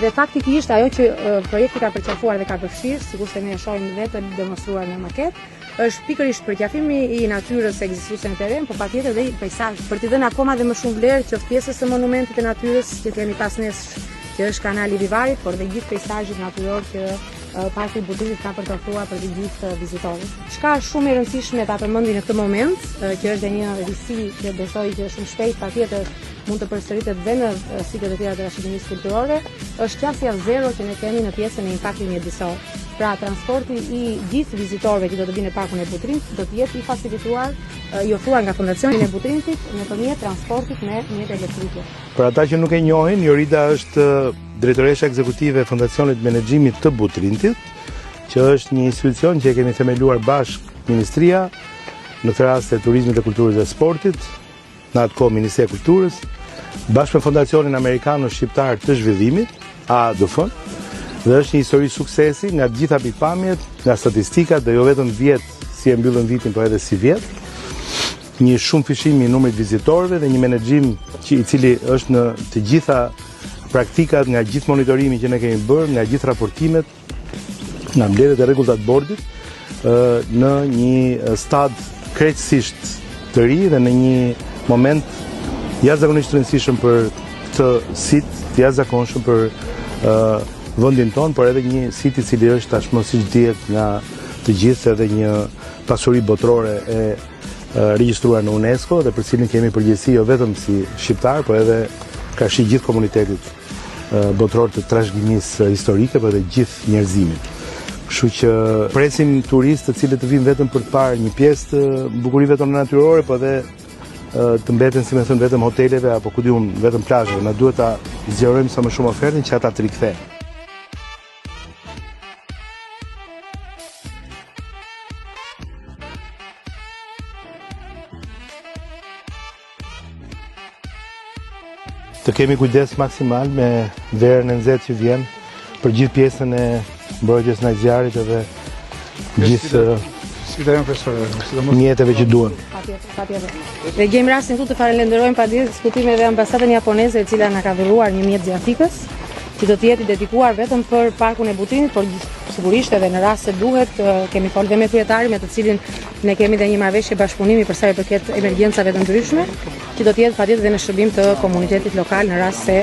Dhe faktikisht ajo që projekti ka përqafuar dhe ka përfshirë, sikur se ne e shohim vetë demonstruar në maket, është pikërisht përqafimi i natyrës ekzistuese në terren, por patjetër dhe i peizazhit, për t'i dhënë akoma dhe më shumë vlerë qoftë pjesës së monumentit të natyrës që kemi pas nesh, që është kanali i Vivarit, por dhe gjithë peizazhit natyror që Parku i Butrintit ka për të ofruar për të gjithë vizitorët. Çka është shumë e rëndësishme ta përmendim në këtë moment, që është një risi që besoj që shumë shpejt patjetër mund të përsëritet dhe në sitjet e tjera të trashëgimisë kulturore, është qasja zero që ne kemi në pjesën e impaktit mjedisor. Pra transporti i gjithë vizitorëve që do të vinë në Parkun e Butrintit do të jetë i fasilituar, i ofruar nga Fondacioni i Butrintit nëpërmjet transportit me mjete elektrike. Për ata që nuk e njohin, Jorida është drejtoresha ekzekutive e Fondacionit Menaxhimit të Butrintit, që është një institucion që e kemi themeluar bashkë Ministria, në këtë rast e Turizmit dhe Kulturës dhe Sportit, në atë kohë Ministria e Kulturës, bashkë me Fondacionin Amerikano-Shqiptar të Zhvillimit, AADF, dhe është një histori suksesi nga gjitha pikpamjet, nga statistikat dhe jo vetëm vjet si e mbyllën vitin, por edhe si vjet. Një shumë fishim i numrit vizitorëve dhe një menaxhim i cili është në të gjitha praktikat, nga gjithë monitorimi që ne kemi bërë, nga gjithë raportimet, nga mbledhjet e rregullat të bordit, në një stad krejtësisht të ri dhe në një moment jashtëzakonisht të rëndësishëm për këtë sit, të jashtëzakonshëm për vendin ton, por edhe një sit i cili është tashmë siç dihet nga të gjithë edhe një pasuri botërore e regjistruar në UNESCO dhe për cilin kemi përgjegjësi jo vetëm si shqiptar, por edhe karshi gjithë komunitetit botëror të trashëgimisë historike, por edhe gjithë njerëzimit. Kështu që presim turistë të cilët të vinë vetëm për të parë një pjesë të bukurive tona natyrore, por edhe të mbeten, si më thënë, vetëm hoteleve apo ku diun vetëm plazheve. Na duhet ta zgjerojmë sa më shumë ofertën që ata të rikthehen. Të kemi kujdes maksimal me verën e nxehtë që vjen për gjithë pjesën e mbrojtjes në zjarrit edhe gjithë mjeteve që duhen. Patjetër. Dhe gjejmë rastin këtu të falenderojmë paditësisht diskutimin edhe ambasadën japoneze e cila na ka dhëruar një mjet zjafikës, që do të jetë i dedikuar vetëm për Parkun e Butrintit, por sigurisht edhe në rast se duhet kemi folë dhe me kryetarin, me të cilin ne kemi dhe një marrëveshje bashkëpunimi për sa i përket emergjencave të ndryshme, që do të jetë patjetër dhe në shërbim të komunitetit lokal në rast se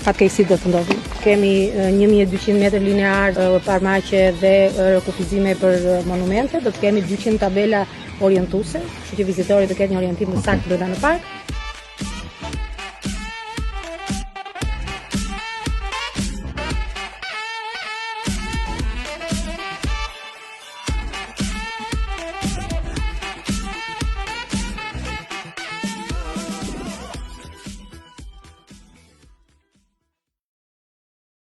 fatkeqësi do të ndodhin. Kemi 1200 metër linear parmaqe dhe kufizime për monumente, do të kemi 200 tabela orientuese, kështu që vizitori do ketë një orientim të saktë brenda në park.